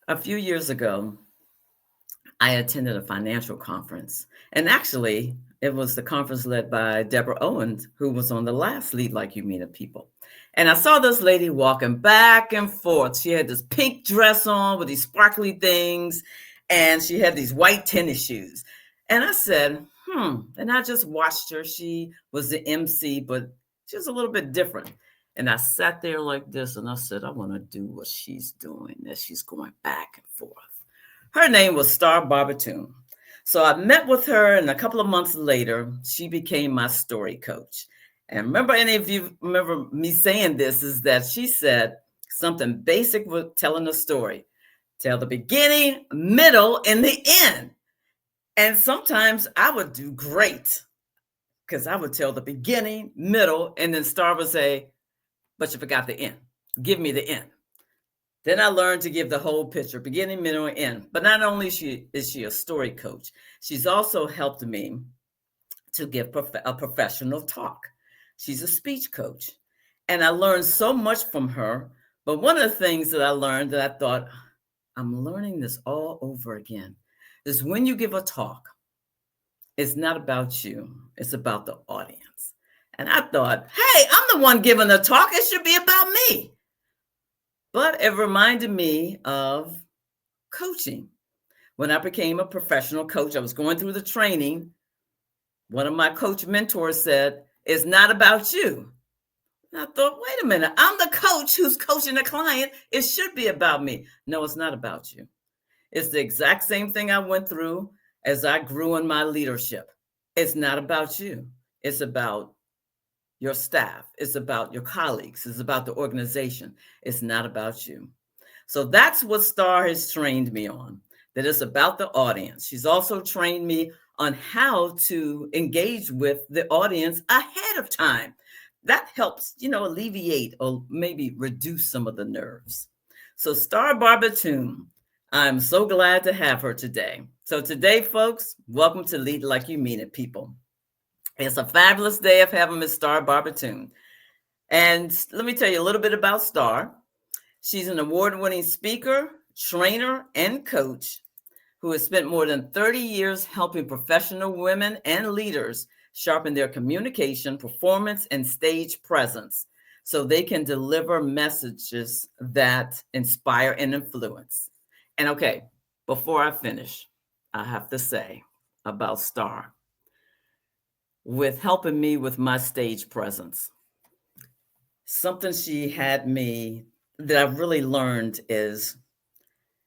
A few years ago, I attended a financial conference. And actually, it was the conference led by Deborah Owens, who was on the last Lead Like You Mean It People. And I saw this lady walking back and forth. She had this pink dress on with these sparkly things, and she had these white tennis shoes. And I said, And I just watched her. She was the MC, but she was a little bit different. And I sat there like this, and I said, I want to do what she's doing, as she's going back and forth. Her name was Star Bobatoon. So I met with her, and a couple of months later, she became my story coach. And remember, any of you remember me saying this, is that she said something basic with telling a story. Tell the beginning, middle, and the end. And sometimes I would do great because I would tell the beginning, middle, and then Star would say, but you forgot the end. Give me the end. Then I learned to give the whole picture, beginning, middle, and end. But not only is she a story coach, she's also helped me to give a professional talk. She's a speech coach. And I learned so much from her. But one of the things that I learned that I thought, I'm learning this all over again, is when you give a talk, it's not about you. It's about the audience. And I thought, hey, I'm the one giving the talk. It should be about me. But it reminded me of coaching. When I became a professional coach, I was going through the training. One of my coach mentors said, it's not about you. And I thought, wait a minute, I'm the coach who's coaching a client. It should be about me. No, it's not about you. It's the exact same thing I went through as I grew in my leadership. It's not about you. It's about your staff. It's about your colleagues. It's about the organization. It's not about you. So that's what Star has trained me on, that it's about the audience. She's also trained me on how to engage with the audience ahead of time. That helps, alleviate or maybe reduce some of the nerves. So Star Bobatoon, I'm so glad to have her today. So today, folks, welcome to Lead Like You Mean It, people. It's a fabulous day of having Miss Star Bobatoon. And let me tell you a little bit about Star. She's an award-winning speaker, trainer, and coach who has spent more than 30 years helping professional women and leaders sharpen their communication, performance, and stage presence so they can deliver messages that inspire and influence. And okay, before I finish, I have to say about Star. With helping me with my stage presence, something she had me that I've really learned is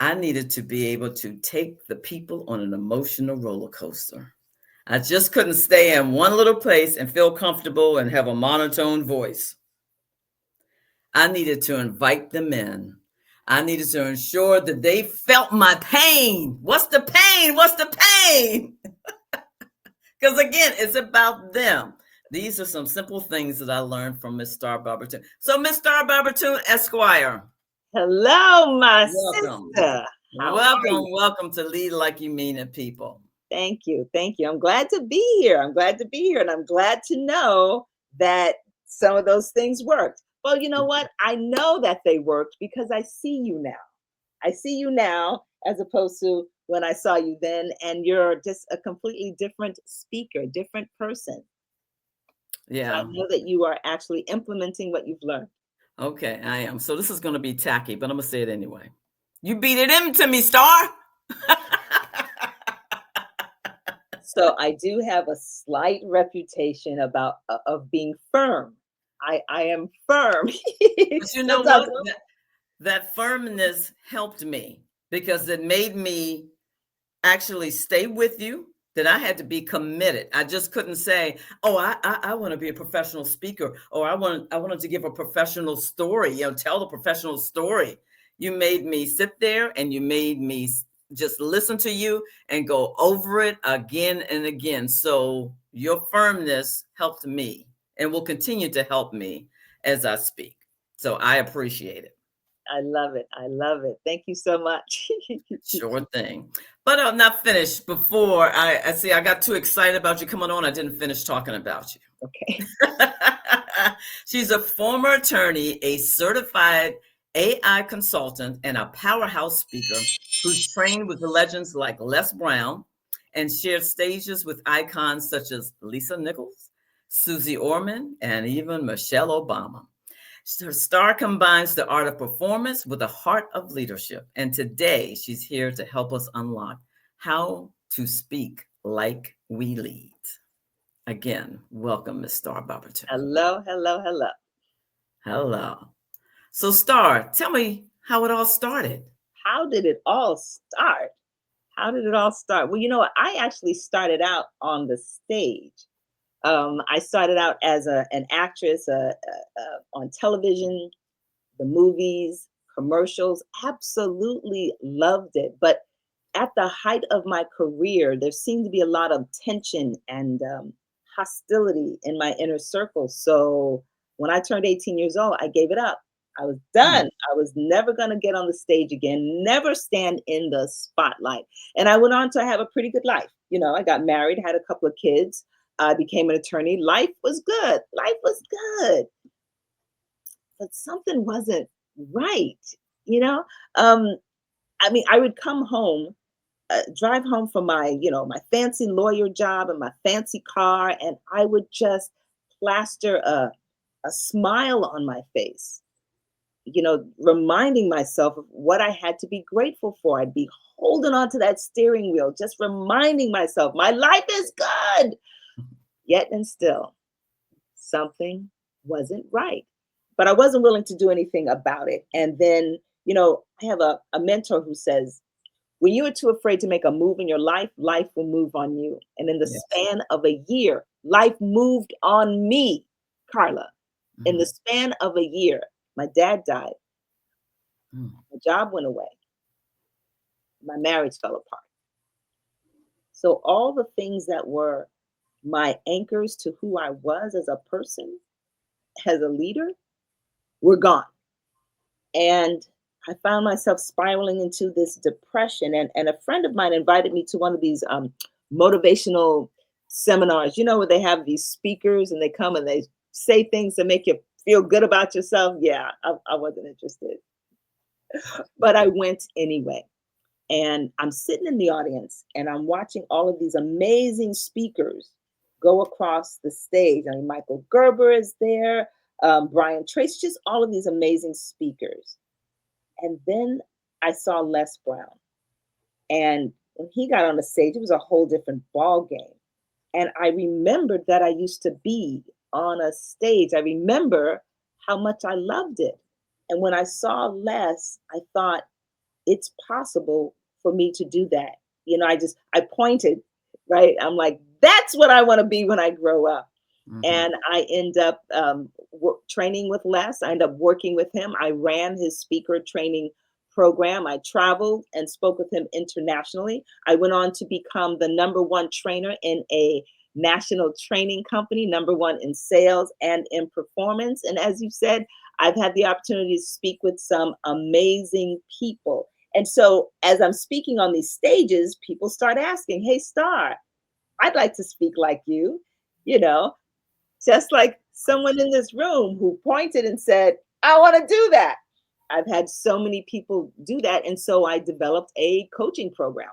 I needed to be able to take the people on an emotional roller coaster. I just couldn't stay in one little place and feel comfortable and have a monotone voice. I needed to invite them in. I needed to ensure that they felt my pain. What's the pain? What's the pain? Because again, it's about them. These are some simple things that I learned from Miss Star Bobatoon. So Miss Star Bobatoon, Esquire. Hello, my Welcome. sister. Welcome to Lead Like You Mean It, people. Thank you. I'm glad to be here. And I'm glad to know that some of those things worked. Well, you know what? I know that they worked because I see you now. I see you now as opposed to when I saw you then, and you're just a completely different speaker, different person. Yeah. So I know that you are actually implementing what you've learned. Okay, I am. So this is going to be tacky, but I'm going to say it anyway. You beat it into me, Star. So I do have a slight reputation of being firm. I am firm. But you know what? That firmness helped me because it made me actually stay with you, that I had to be committed. I just couldn't say, oh, I want to be a professional speaker, or I wanted to give a professional story, tell the professional story. You made me sit there and you made me just listen to you and go over it again and again. So your firmness helped me and will continue to help me as I speak. So I appreciate it. I love it. I love it. Thank you so much. Sure thing. But I'm not finished before I see I got too excited about you coming on. I didn't finish talking about you. Okay. She's a former attorney, a certified AI consultant, and a powerhouse speaker who's trained with legends like Les Brown and shared stages with icons such as Lisa Nichols, Susie Orman, and even Michelle Obama. Star combines the art of performance with the heart of leadership. And today she's here to help us unlock how to speak like we lead. Again, welcome, Miss Star Bobatoon. Hello, hello, hello. Hello. So, Star, tell me how it all started. How did it all start? How did it all start? Well, you know what? I actually started out on the stage. I started out as an actress on television, the movies, commercials. Absolutely loved it. But at the height of my career, there seemed to be a lot of tension and hostility in my inner circle. So when I turned 18 years old, I gave it up. I was Hmm. done. I was never going to get on the stage again, never stand in the spotlight. And I went on to have a pretty good life. You know, I got married, had a couple of kids, I became an attorney. Life was good. Life was good. But something wasn't right, you know? Um, I mean, I would come home, drive home from my fancy lawyer job and my fancy car, and I would just plaster a smile on my face, reminding myself of what I had to be grateful for. I'd be holding on to that steering wheel, just reminding myself my life is good. Yet and still, something wasn't right. But I wasn't willing to do anything about it. And then, I have a mentor who says, when you are too afraid to make a move in your life, life will move on you. And in the Yes. span of a year, life moved on me, Carla. In the Mhm. span of a year, my dad died, Mm. my job went away, my marriage fell apart. So all the things that were my anchors to who I was as a person, as a leader, were gone. And I found myself spiraling into this depression. And a friend of mine invited me to one of these motivational seminars, where they have these speakers and they come and they say things to make you feel good about yourself. Yeah, I wasn't interested, but I went anyway. And I'm sitting in the audience and I'm watching all of these amazing speakers go across the stage. I mean, Michael Gerber is there, Brian Tracy, just all of these amazing speakers. And then I saw Les Brown. And when he got on the stage, it was a whole different ball game. And I remembered that I used to be on a stage. I remember how much I loved it. And when I saw Les, I thought it's possible for me to do that. I pointed, right? I'm like, that's what I want to be when I grow up. Mhm. And I end up training with Les. I end up working with him. I ran his speaker training program. I traveled and spoke with him internationally. I went on to become the number one trainer in a national training company, number one in sales and in performance. And as you said, I've had the opportunity to speak with some amazing people. And so as I'm speaking on these stages, people start asking, hey, Star, I'd like to speak like you know, just like someone in this room who pointed and said, I want to do that. I've had so many people do that. And so I developed a coaching program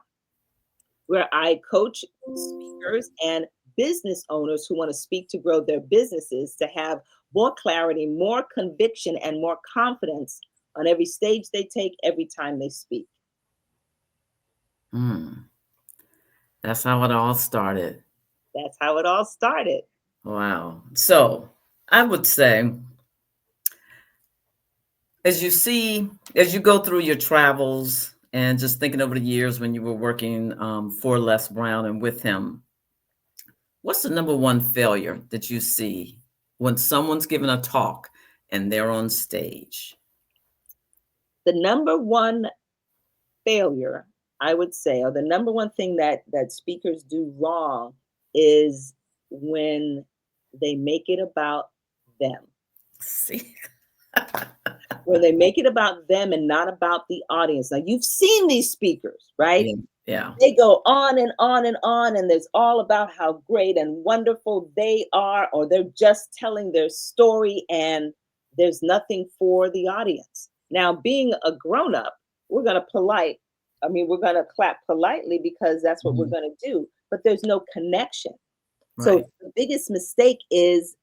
where I coach speakers and business owners who want to speak to grow their businesses to have more clarity, more conviction, and more confidence on every stage they take, every time they speak. Mm. That's how it all started. That's how it all started. Wow. So I would say, as you see, as you go through your travels and just thinking over the years when you were working for Les Brown and with him, what's the number one failure that you see when someone's giving a talk and they're on stage? The number one failure, I would say, or the number one thing that speakers do wrong is when they make it about them. See? When they make it about them and not about the audience. Now, you've seen these speakers, right? Yeah. Yeah. They go on and on and on, and there's all about how great and wonderful they are, or they're just telling their story, and there's nothing for the audience. Now, being a grown up, we're going to we're going to clap politely because that's what we're Mhm. going to do, but there's no connection. So Right. the biggest mistake is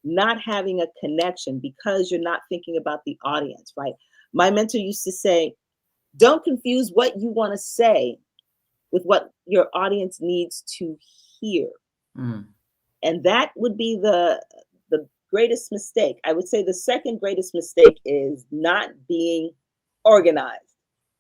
not having a connection because you're not thinking about the audience, right? My mentor used to say, don't confuse what you want to say with what your audience needs to hear. Mm. And that would be the greatest mistake. I would say the second greatest mistake is not being organized.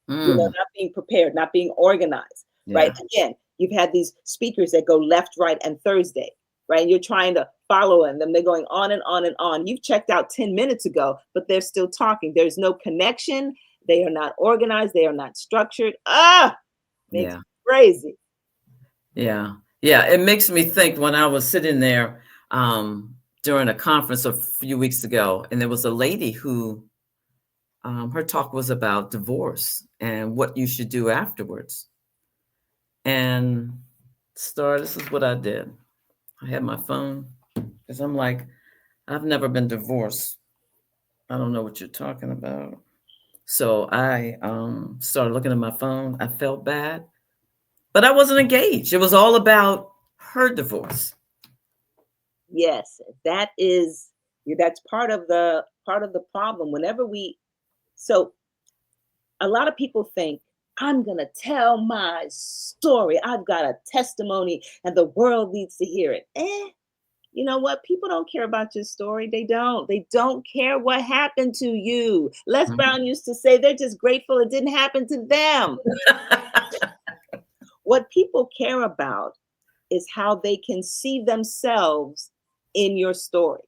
Mm. Not being prepared, not being organized, right? Yeah. Again, you've had these speakers that go left, right, and Thursday, right? And you're trying to follow them. They're going on and on and on. You've checked out 10 minutes ago, but they're still talking. There's no connection. They are not organized. They are not structured. Makes Yeah. me crazy. Yeah. Yeah. It makes me think when I was sitting there during a conference a few weeks ago, and there was a lady who her talk was about divorce and what you should do afterwards. And Star, this is what I did. I had my phone because I'm like, I've never been divorced. I don't know what you're talking about. So I started looking at my phone. I felt bad, but I wasn't engaged. It was all about her divorce. Yes, that's part of the problem. Whenever we so a lot of people think, I'm going to tell my story. I've got a testimony and the world needs to hear it. You know what? People don't care about your story. They don't. They don't care what happened to you. Les Mhm. Brown used to say they're just grateful it didn't happen to them. What people care about is how they can see themselves in your story.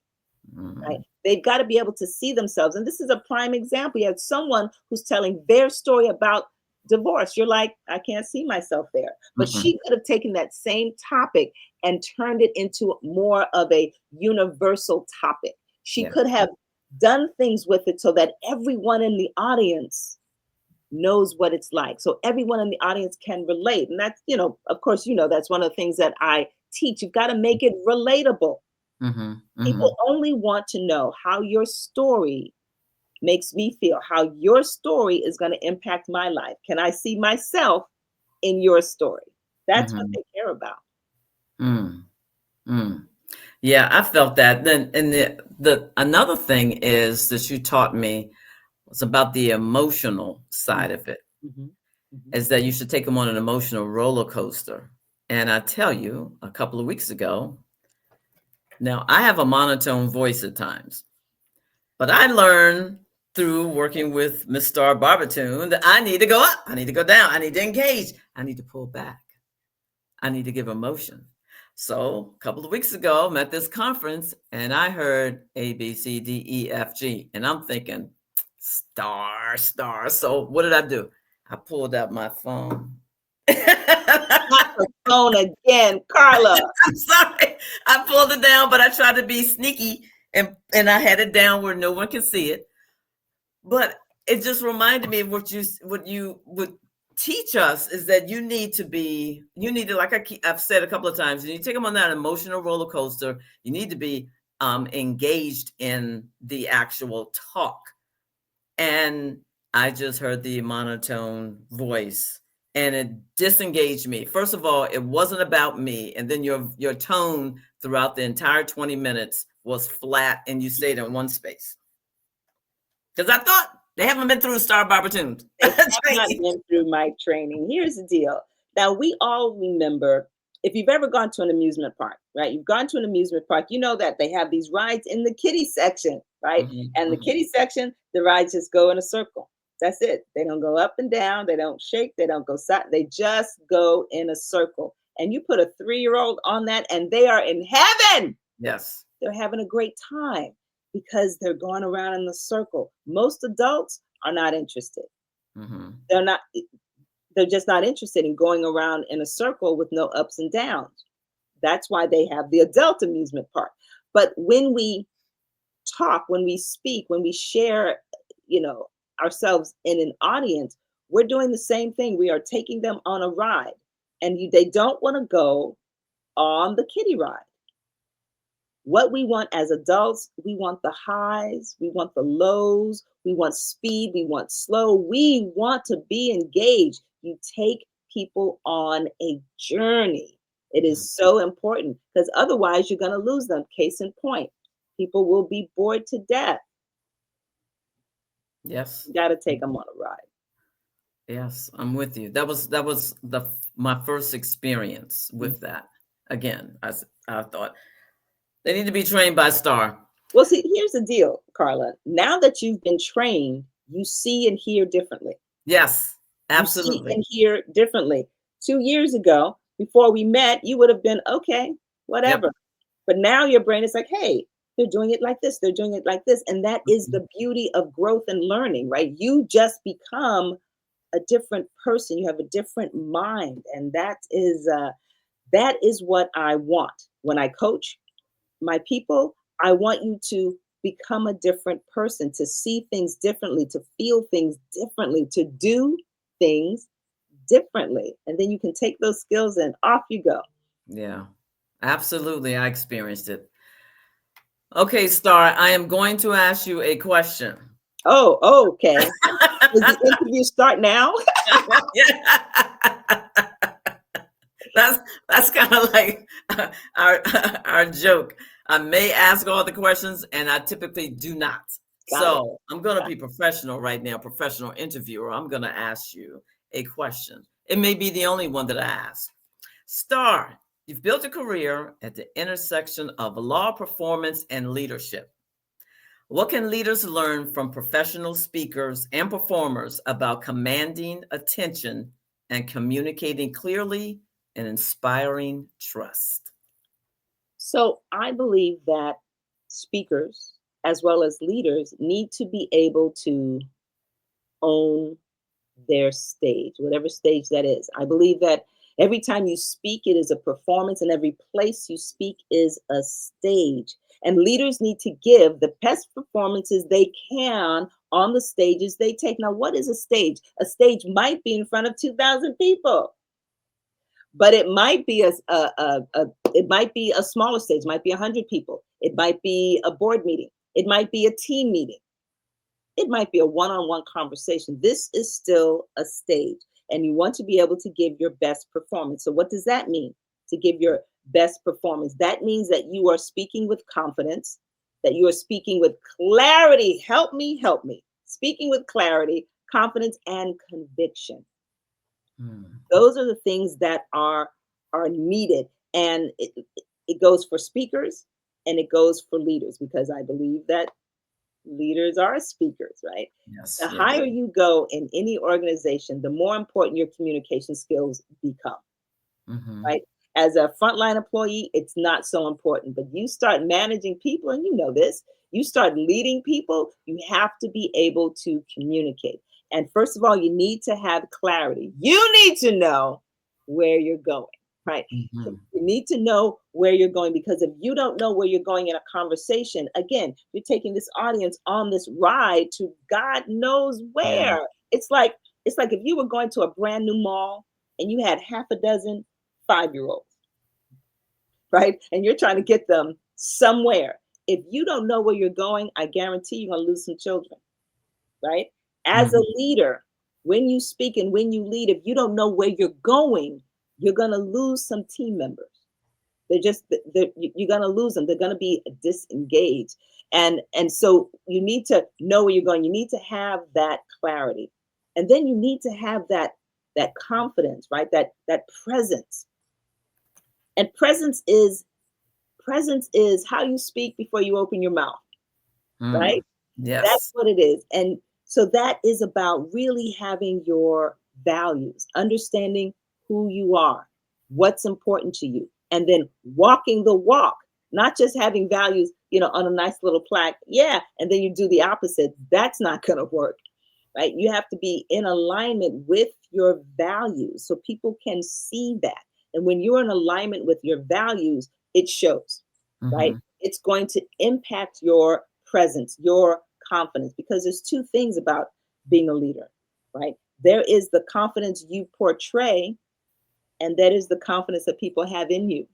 Right? Mhm. They've got to be able to see themselves. And this is a prime example. You have someone who's telling their story about divorce. You're like, I can't see myself there. But Mhm. she could have taken that same topic and turned it into more of a universal topic. She Yeah. could have done things with it so that everyone in the audience knows what it's like. So everyone in the audience can relate. And that's, of course, that's one of the things that I teach. You've got to make it relatable. Mhm. People Mhm. only want to know how your story makes me feel, how your story is going to impact my life. Can I see myself in your story? That's what Mhm. they care about. Mm. Mm. Yeah, I felt that. Then, and the another thing is that you taught me was about the emotional Mhm, side of it. mhm, mhm. Is that you should take them on an emotional roller coaster. And I tell you, a couple of weeks ago, now I have a monotone voice at times, but I learned through working with Miss Star Bobatoon that I need to go up, I need to go down, I need to engage, I need to pull back, I need to give emotion. So a couple of weeks ago, I'm at this conference and I heard A, B, C, D, E, F, G. And I'm thinking, star, star. So what did I do? I pulled out my phone. Not the phone again, Carla. I'm sorry. I pulled it down, but I tried to be sneaky and I had it down where no one can see it. But it just reminded me of what you would teach us is that you need to like I've said a couple of times, you take them on that emotional roller coaster. You need to be engaged in the actual talk. And I just heard the monotone voice and it disengaged me. First of all, it wasn't about me. And then your tone throughout the entire 20 minutes was flat and you stayed in one space. Because I thought they haven't been through Star Bobatoon They have not training. been through my training. Here's the deal. Now, we all remember, if you've ever gone to an amusement park, right? You've gone to an amusement park, you know that they have these rides in the kiddie section, right? Mhm, And the mhm, kiddie section, the rides just go in a circle. That's it. They don't go up and down. They don't shake. They don't go side. They just go in a circle. And you put a 3-year-old on that, and they are in heaven. yes. They're having a great time because they're going around in the circle. Most adults are not interested. Mhm, They're not they're just not interested in going around in a circle with no ups and downs. That's why they have the adult amusement park. But when we talk, when we speak, when we share, you know, ourselves in an audience, we're doing the same thing. We are taking them on a ride, and they don't want to go on the kiddie ride. What we want as adults, we want the highs, we want the lows, We want speed. We want slow. We want to be engaged. You take people on a journey. It is so important because otherwise you're going to lose them. Case in point, people will be bored to death. Yes. You got to take them on a ride. Yes, I'm with you. That was my first experience with that. Again, I thought they need to be trained by Star. Well, see, here's the deal, Carla. Now that you've been trained, you see and hear differently. Yes, You see absolutely. and hear differently. 2 years ago, before we met, you would have been okay, Yep. whatever. But now your brain is like, hey, they're doing it like this, they're doing it like this. And that is Mhm. the beauty of growth and learning, right? You just become a different person. You have a different mind. And that is what I want. When I coach my people, I want you to become a different person, to see things differently, to feel things differently, to do things differently. And then you can take those skills and off you go. Yeah, absolutely. I experienced it. Okay, Star, I am going to ask you a question. Oh, okay. Does the interview start now? Yeah. That's that's kind of like our our joke. I may ask all the questions, and I typically do not. Got it. So I'm going to be professional right now, professional interviewer. I'm going to ask you a question. It may be the only one that I ask. Star, you've built a career at the intersection of law, performance, and leadership. What can leaders learn from professional speakers and performers about commanding attention and communicating clearly and inspiring trust? So I believe that speakers as well as leaders need to be able to own their stage, whatever stage that is. I believe that every time you speak, it is a performance, and every place you speak is a stage. And leaders need to give the best performances they can on the stages they take. Now, what is a stage? A stage might be in front of 2,000 people, but it might be it might be a smaller stage, might be 100 people. It might be a board meeting. It might be a team meeting. It might be a one-on-one conversation. This is still a stage, and you want to be able to give your best performance. So what does that mean, to give your best performance? That means that you are speaking with confidence, that you are speaking with clarity. Help me. Speaking with clarity, confidence, and conviction. Hmm. Those are the things that are needed, and it goes for speakers and it goes for leaders, because I believe that leaders are speakers, right? Yes, The yes. higher you go in any organization, the more important your communication skills become, Hmm. right? As a frontline employee, it's not so important, but you start managing people, and you know this, you start leading people, you have to be able to communicate. And first of all, you need to have clarity. You need to know where you're going, right? So Hmm. you need to know where you're going, because if you don't know where you're going in a conversation, again, you're taking this audience on this ride to God knows Yeah. where. It's like if you were going to a brand new mall and you had half a dozen 5-year-olds, right? And you're trying to get them somewhere. If you don't know where you're going, I guarantee you're going to lose some children, right? As a Hmm. leader, when you speak and when you lead, if you don't know where you're going, you're going to lose some team members. You're going to lose them. They're going to be disengaged. And so you need to know where you're going. You need to have that clarity. And then you need to have that confidence, right? That presence. And presence is how you speak before you open your mouth, Mm. right? That's Yes. what it is. And so that is about really having your values, understanding who you are, what's important to you, and then walking the walk, not just having values, on a nice little plaque. Yeah. And then you do the opposite. That's not going to work, right? You have to be in alignment with your values so people can see that. And when you're in alignment with your values, it shows, right? Hmm. It's going to impact your presence, your confidence, because there's two things about being a leader, right? There is the confidence you portray, and that is the confidence that people have in you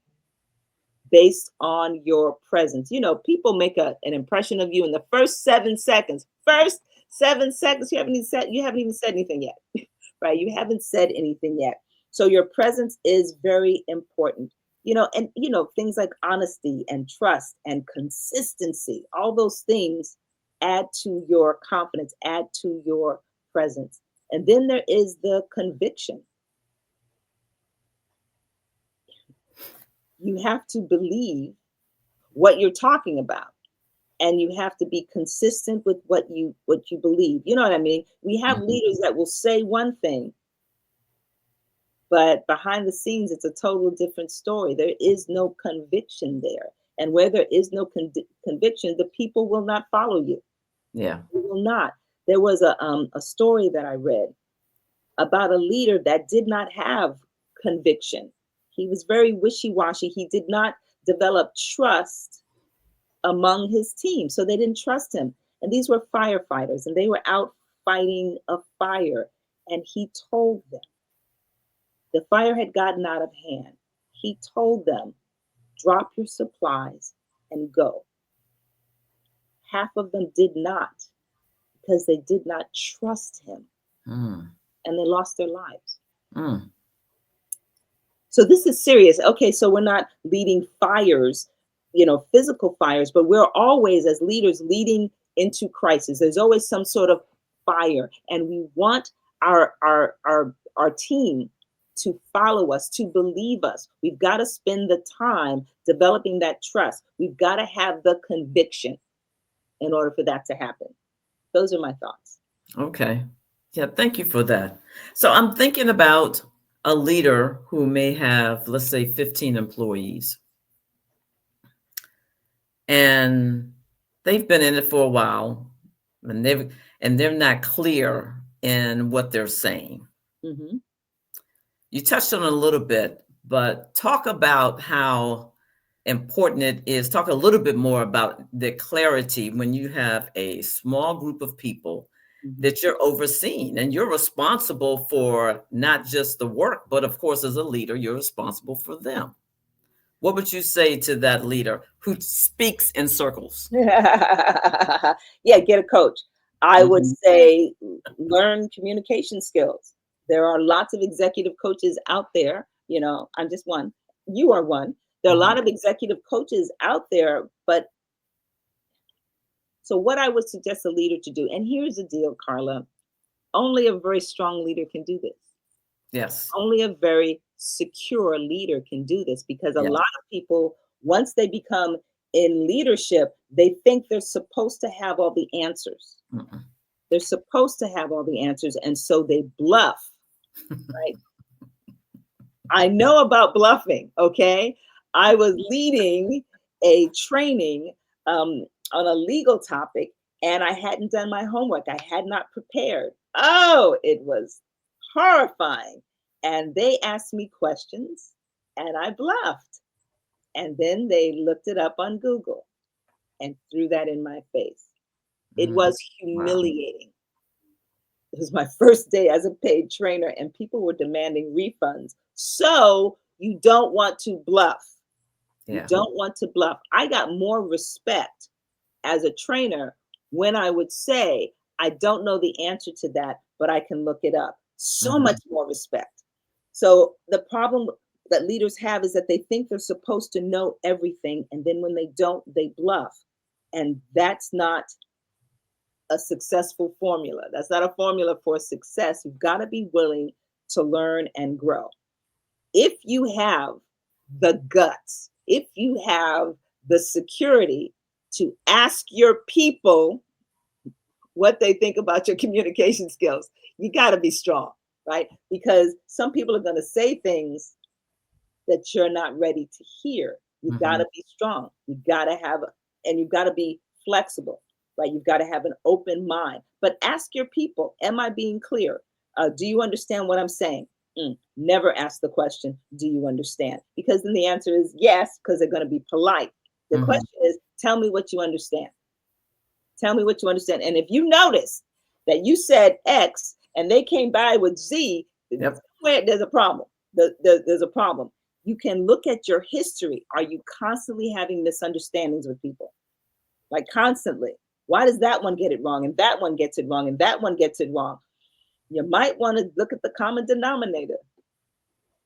based on your presence. People make an impression of you in the first 7 seconds. First 7 seconds. You haven't even said anything yet. Right? You haven't said anything yet. So your presence is very important. And things like honesty and trust and consistency, all those things add to your confidence, add to your presence. And then there is the conviction. You have to believe what you're talking about, and you have to be consistent with what you believe. You know what I mean? We have Mhm. leaders that will say one thing, but behind the scenes it's a total different story. There is no conviction there, and where there is no conviction, the people will not follow you. Yeah. They will not. There was a story that I read about a leader that did not have conviction. He was very wishy-washy. He did not develop trust among his team. So they didn't trust him. And these were firefighters, and they were out fighting a fire. And he told them the fire had gotten out of hand. He told them, drop your supplies and go. Half of them did not, because they did not trust him, Mm. and they lost their lives. Mm. So this is serious. Okay, so we're not leading fires, physical fires, but we're always, as leaders, leading into crisis. There's always some sort of fire, and we want our team to follow us, to believe us. We've got to spend the time developing that trust. We've got to have the conviction in order for that to happen. Those are my thoughts. Okay. Yeah, thank you for that. So I'm thinking about a leader who may have, let's say, 15 employees, and they've been in it for a while, and they're not clear in what they're saying. Hmm. You touched on it a little bit, but talk about how important it is. Talk a little bit more about the clarity when you have a small group of people Hmm. that you're overseeing, and you're responsible for not just the work, but of course, as a leader, you're responsible for them. What would you say to that leader who speaks in circles? Yeah, get a coach. I would Hmm. say learn communication skills. There are lots of executive coaches out there. I'm just one. You are one. There are a Hmm. lot of executive coaches out there, but so what I would suggest a leader to do, and here's the deal, Carla, only a very strong leader can do this. Yes. Only a very secure leader can do this, because a Yes. lot of people, once they become in leadership, they think they're supposed to have all the answers. Mm-mm. They're supposed to have all the answers, and so they bluff, right? I know about bluffing, okay? I was leading a training on a legal topic, and I hadn't done my homework. I had not prepared. Oh, it was horrifying. And they asked me questions, and I bluffed. And then they looked it up on Google and threw that in my face. It Mm. was Wow. humiliating. It was my first day as a paid trainer, and people were demanding refunds. So you don't want to bluff. You Yeah. don't want to bluff. I got more respect as a trainer when I would say, I don't know the answer to that, but I can look it up. So Hmm. much more respect. So the problem that leaders have is that they think they're supposed to know everything. And then when they don't, they bluff. And that's not a successful formula. That's not a formula for success. You've got to be willing to learn and grow. If you have the guts, if you have the security to ask your people what they think about your communication skills, you got to be strong, right? Because some people are going to say things that you're not ready to hear. You've got Hmm. to be strong. You've got to have, and you've got to be flexible, right? You've got to have an open mind. But ask your people, am I being clear? Do you understand what I'm saying? Never ask the question, do you understand? Because then the answer is yes, because they're going to be polite. The Hmm. question is, tell me what you understand. Tell me what you understand. And if you notice that you said X and they came by with Z, Yep. somewhere there's a problem. There's a problem. You can look at your history. Are you constantly having misunderstandings with people? Like constantly? Why does that one get it wrong and that one gets it wrong and that one gets it wrong? You might want to look at the common denominator.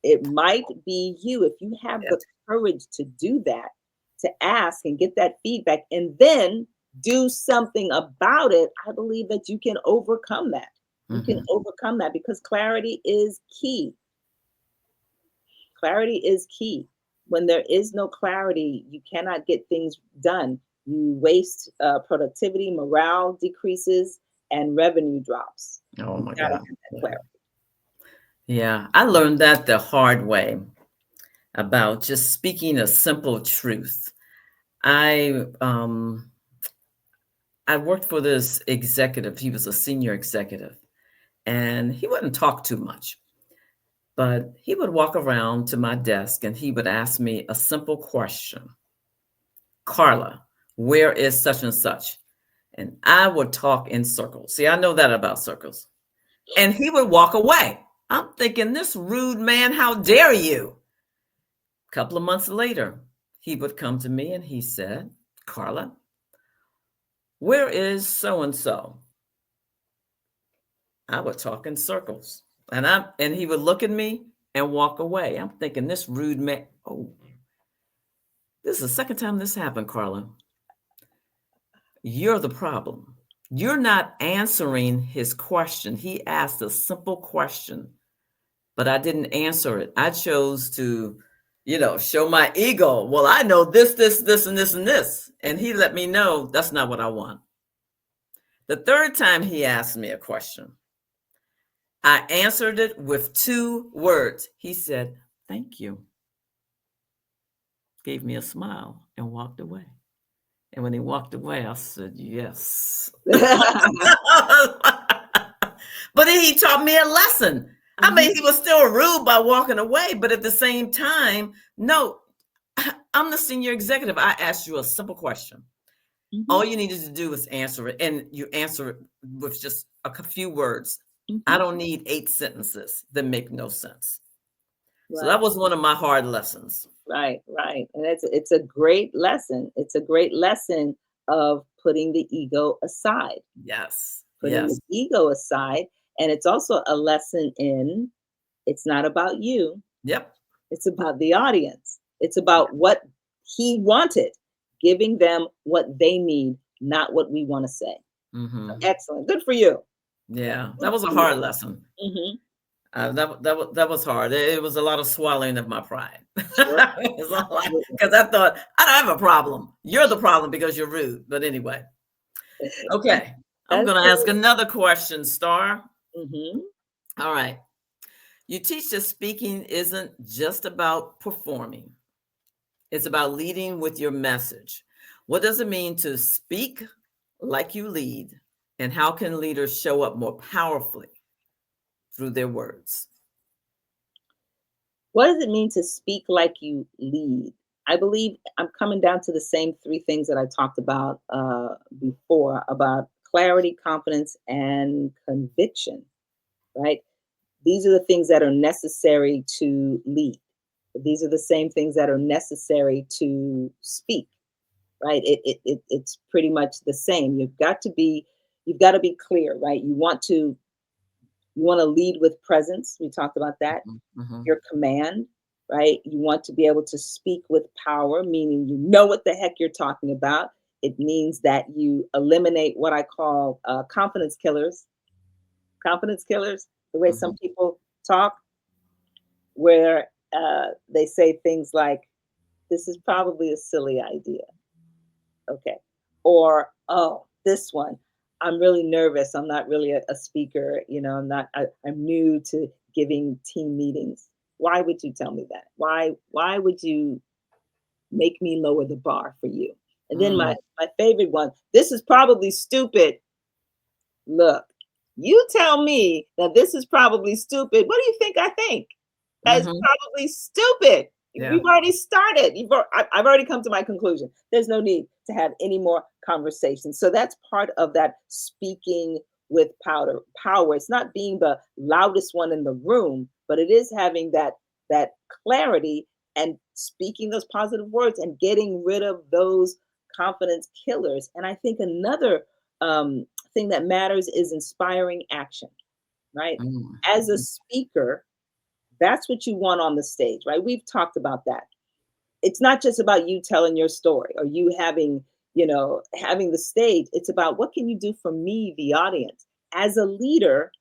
It might be you. If you have the Yes. courage to do that, to ask and get that feedback, and then do something about it, I believe that you can overcome that. You can Hmm. overcome that because clarity is key. Clarity is key. When there is no clarity, you cannot get things done. You waste productivity, morale decreases, and revenue drops. Oh You've my got to God. have that Yeah. clarity. Yeah. I learned that the hard way about just speaking a simple truth. I um I worked for this executive. He was a senior executive, and he wouldn't talk too much, but he would walk around to my desk and he would ask me a simple question: Carla, where is such and such? And I would talk in circles. See, I know that about circles. And he would walk away. I'm thinking, this rude man, how dare you? A couple of months later, he would come to me and he said, Carla, where is so and so? I would talk in circles. And he would look at me and walk away. I'm thinking, this rude man. Oh, this is the second time this happened, Carla. You're the problem. You're not answering his question. He asked a simple question, but I didn't answer it. I chose to, show my ego. Well, I know this, and this, and this. And he let me know that's not what I want. The third time he asked me a question, I answered it with 2 words. He said, thank you, gave me a smile, and walked away. And when he walked away, I said, yes. But then he taught me a lesson. I mean, Mhm, he was still rude by walking away, but at the same time, no, I'm the senior executive. I asked you a simple question. mhm, All you needed to do is answer it, and you answer it with just a few words. I mhm. don't need 8 sentences that make no sense. So that Right. was one of my hard lessons. Right, right. And it's a great lesson. It's a great lesson of putting the ego aside, Yes, putting the yes, ego aside. And it's also a lesson in it's not about you, yep. it's about the audience. It's about what he wanted, giving them what they need, not what we want to say. Hmm. Excellent. Good for you. Yeah, that Good was a for you. hard lesson. Hmm. That was hard. It was a lot of swallowing of my pride. Sure. It was a lot Absolutely. because I thought I don't have a problem. You're the problem because you're rude. But anyway, okay. I'm That's going to ask good. another question, Star. Hmm. All right. You teach that speaking isn't just about performing. It's about leading with your message. What does it mean to speak like you lead, and how can leaders show up more powerfully through their words? What does it mean to speak like you lead? I believe I'm coming down to the same three things that I talked about before about clarity, confidence, and conviction, right? These are the things that are necessary to lead. These are the same things that are necessary to speak, right? It's pretty much the same. You've got to be clear, right? You want to lead with presence. We talked about that. Hmm. Your command, right? You want to be able to speak with power, meaning you know what the heck you're talking about. It means that you eliminate what I call confidence killers. Confidence killers, the way some Hmm. people talk, where they say things like, this is probably a silly idea. Okay. Or, oh, this one, I'm really nervous. I'm not really a speaker. I'm new to giving team meetings. Why would you tell me that? Why would you make me lower the bar for you? And then Mm. my favorite one, this is probably stupid. Look, you tell me that this is probably stupid. What do you think I think? That is Mhm. probably stupid. Yeah. We've already started. I've already come to my conclusion. There's no need to have any more conversations. So that's part of that speaking with power. It's not being the loudest one in the room, but it is having that clarity and speaking those positive words and getting rid of those confidence killers. And I think another thing that matters is inspiring action, right? As a Mm. speaker, that's what you want on the stage, right? We've talked about that. It's not just about you telling your story or you having, having the stage. It's about what can you do for me, the audience. As a leader,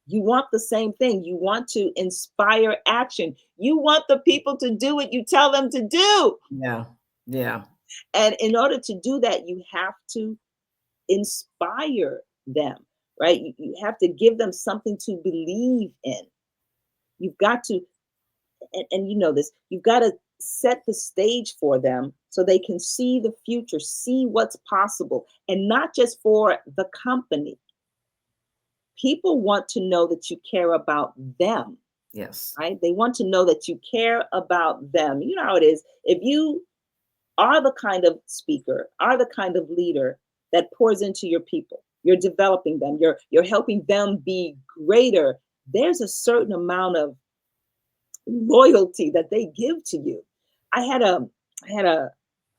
you want the same thing. You want to inspire action. You want the people to do what you tell them to do. Yeah. Yeah. And in order to do that, you have to inspire them, right? You have to give them something to believe in. You've got to, and you know this, you've got to set the stage for them so they can see the future, see what's possible, and not just for the company. People want to know that you care about them, Yes. right? They want to know that you care about them. You know how it is. If you are the kind of speaker, are the kind of leader that pours into your people, you're developing them, you're helping them be greater, there's a certain amount of loyalty that they give to you. I had a I had a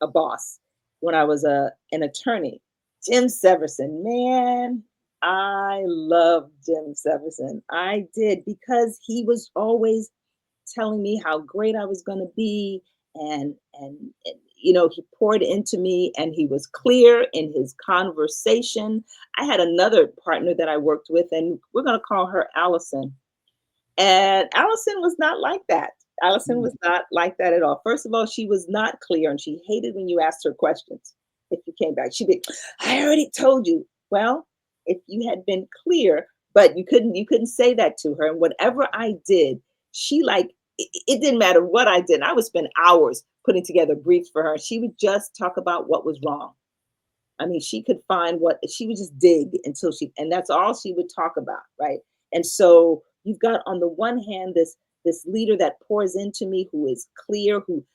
boss when I was an attorney, Jim Severson. Man, I love Jim Severson. I did because he was always telling me how great I was going to be, and he poured into me, and he was clear in his conversation. I had another partner that I worked with, and we're going to call her Allison. And Allison was not like that. Allison Mm. was not like that at all. First of all, she was not clear, and she hated when you asked her questions. If you came back, she'd be, "I already told you." Well, if you had been clear, but you couldn't say that to her. And whatever I did, she like it didn't matter what I did. I would spend hours putting together briefs for her. She would just talk about what was wrong. I mean, she could find what she would just dig until and that's all she would talk about, right? And so you've got on the one hand this leader that pours into me, who is clear, who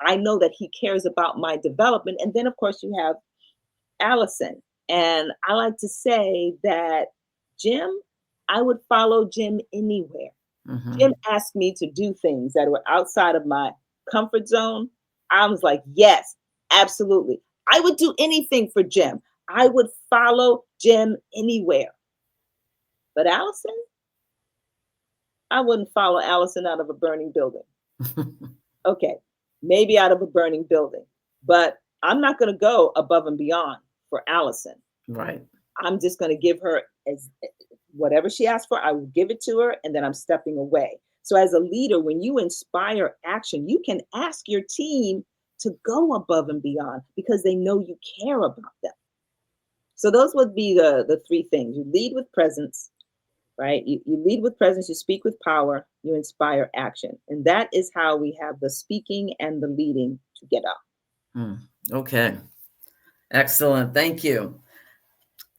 I know that he cares about my development, and then of course you have Allison, and I like to say that Jim, I would follow Jim anywhere. Jim Hmm. asked me to do things that were outside of my comfort zone. I was like, yes, absolutely. I would do anything for Jim. I would follow Jim anywhere. But Allison, I wouldn't follow Allison out of a burning building. Okay, maybe out of a burning building, but I'm not going to go above and beyond for Allison. Right. I'm just going to give her as whatever she asks for, I will give it to her, and then I'm stepping away. So as a leader, when you inspire action, you can ask your team to go above and beyond because they know you care about them. So those would be the three things. You lead with presence, right? You lead with presence, you speak with power, you inspire action. And that is how we have the speaking and the leading together. Mm. Okay. Excellent. Thank you.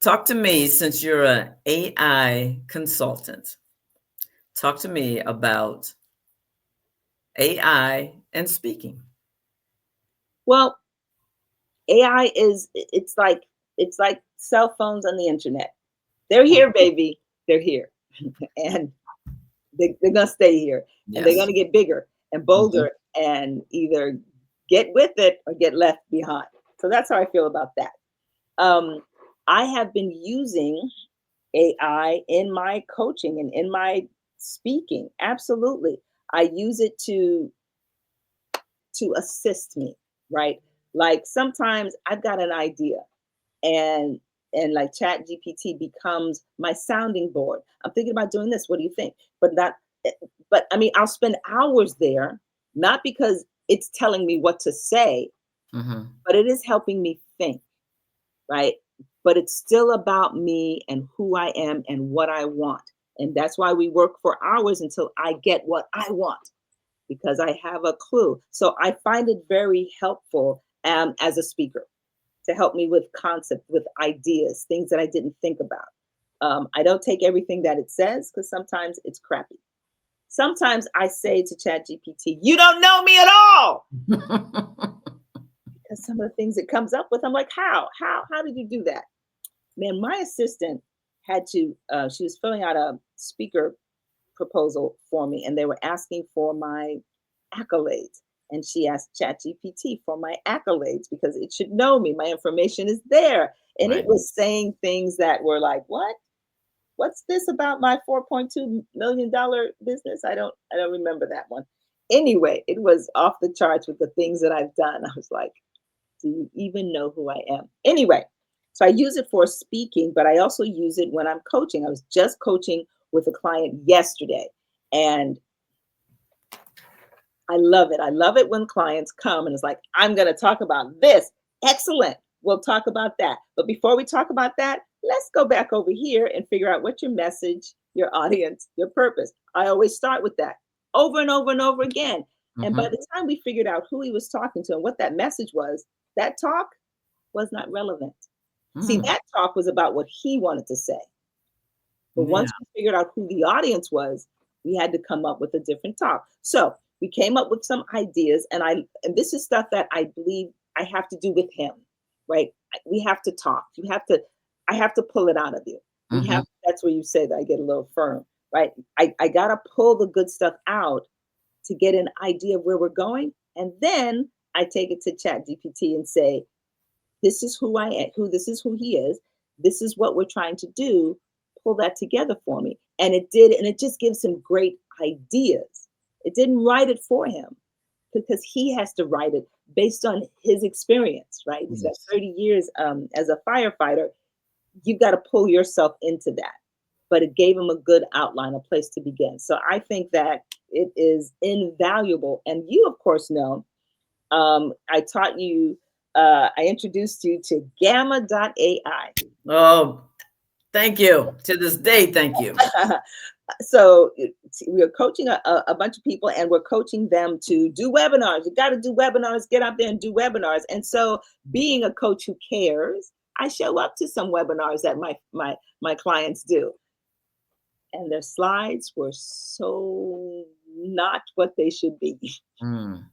Talk to me since you're an AI consultant. Talk to me about AI and speaking. Well, AI it's like cell phones on the internet. They're here, baby. They're here. And they're going to stay here, and they're going Yes. to get bigger and Mhm. bolder and either get with it or get left behind. So that's how I feel about that. Um, I have been using AI in my coaching and in my speaking. Absolutely. I use it to assist me, right? Like sometimes I've got an idea, and like chat gpt becomes my sounding board. I'm thinking about doing this, what do you think? But not eh, but I mean, I'll spend hours there, not because it's telling me what to say, Mhm. but it is helping me think, right? But it's still about me and who I am and what I want. And that's why we work for hours until I get what I want, because I have a clue. So I find it very helpful as a speaker, to help me with concepts, with ideas, things that I didn't think about. I don't take everything that it says because sometimes it's crappy. Sometimes I say to ChatGPT, "You don't know me at all," because some of the things it comes up with, I'm like, How did you do that?" Man, my assistant had to. She was filling out a speaker proposal for me, and they were asking for my accolades. And she asked ChatGPT for my accolades because it should know me. My information is there. And it Right. was saying things that were like, what? What's this about my $4.2 million business? I don't remember that one. Anyway, it was off the charts with the things that I've done. I was like, do you even know who I am? Anyway, so I use it for speaking, but I also use it when I'm coaching. I was just coaching with a client yesterday, and I love it. I love it when clients come and it's like, I'm going to talk about this. Excellent. We'll talk about that. But before we talk about that, let's go back over here and figure out what's your message, your audience, your purpose. I always start with that over and over and over again. And by Mm-hmm. the time we figured out who he was talking to and what that message was, that talk was not relevant. See, Mm. that talk was about what he wanted to say. But Yeah. once we figured out who the audience was, we had to come up with a different talk. So we came up with some ideas, and this is stuff that I believe I have to do with him, right? We have to talk. I have to pull it out of you. Mm-hmm. That's where you say that I get a little firm, right? I gotta pull the good stuff out to get an idea of where we're going. And then I take it to Chat GPT and say, this is who I am, this is who he is, this is what we're trying to do, pull that together for me. And it did, and it just gives him great ideas. It didn't write it for him because he has to write it based on his experience, right? He's got Yes. 30 years as a firefighter. You've got to pull yourself into that. But it gave him a good outline, a place to begin. So I think that it is invaluable. And you, of course, know I taught you, I introduced you to gamma.ai. Oh, thank you. To this day, thank you. So we're coaching a bunch of people, and we're coaching them to do webinars. You got to do webinars, get out there and do webinars. And so being a coach who cares, I show up to some webinars that my clients do. And their slides were so not what they should be. Mm.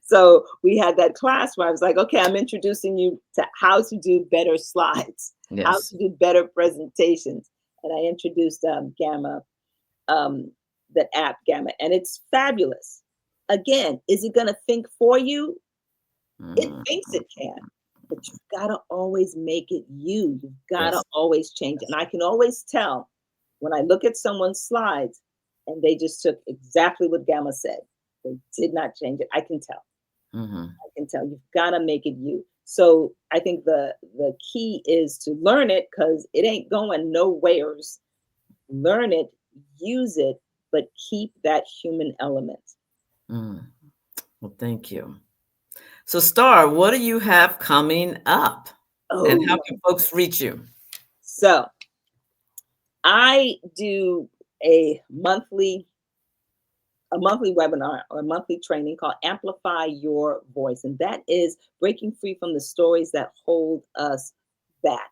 So we had that class where I was like, okay, I'm introducing you to how to do better slides, how Yes. to do better presentations. And I introduced Gamma, um, the app Gamma, and it's fabulous. Again, is it going to think for you? It Mm. thinks it can, but you've got to always make it you. You've got to Yes. always change it. And I can always tell when I look at someone's slides and they just took exactly what Gamma said. They did not change it. I can tell. Mm-hmm. I can tell. You've got to make it you. So I think the key is to learn it because it ain't going nowheres. Learn it, use it, but keep that human element. Mm. Well, thank you. So, Star, what do you have coming up? And how Oh, can folks reach you? so I do a monthly a monthly webinar or a monthly training called Amplify Your Voice. And that is breaking free from the stories that hold us back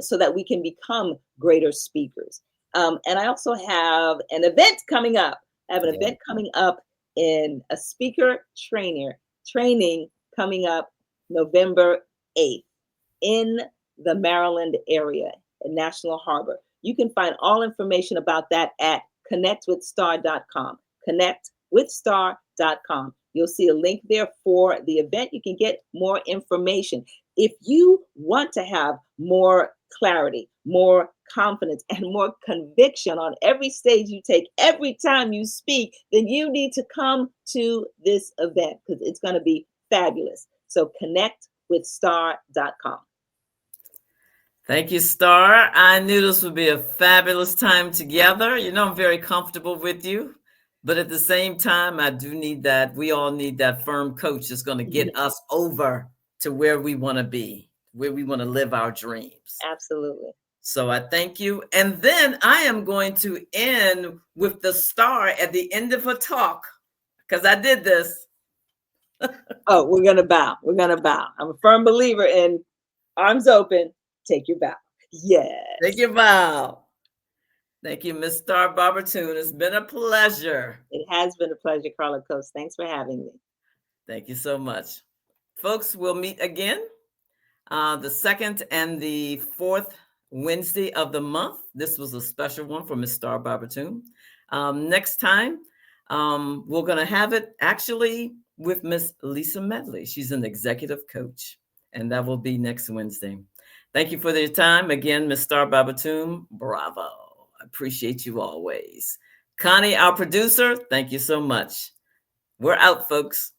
so that we can become greater speakers. And I also have an event coming up. I have an Yeah. event coming up in a speaker training coming up November 8th in the Maryland area in National Harbor. You can find all information about that at connectwithstar.com. Connectwithstar.com. You'll see a link there for the event. You can get more information. If you want to have more clarity, more confidence, and more conviction on every stage you take, every time you speak, then you need to come to this event because it's going to be fabulous. So connectwithstar.com. Thank you, Star. I knew this would be a fabulous time together. You know, I'm very comfortable with you, but at the same time, I do need that. We all need that firm coach that's going to get us over to where we want to be, where we want to live our dreams. Absolutely. So I thank you. And then I am going to end with the Star at the end of her talk because I did this. Oh, we're going to bow. We're going to bow. I'm a firm believer in arms open, take your bow. Take Yes. your bow. Thank you, Miss Star Bobatoon. It's been a pleasure. It has been a pleasure, Carla Coast. Thanks for having me. Thank you so much. Folks, we'll meet again the second and the fourth Wednesday of the month. This was a special one for Miss Star Bobatoon. Next time, we're going to have it actually with Miss Lisa Medley. She's an executive coach, and that will be next Wednesday. Thank you for your time. Again, Miss Star Bobatoon, bravo. I appreciate you always. Connie, our producer, thank you so much. We're out, folks.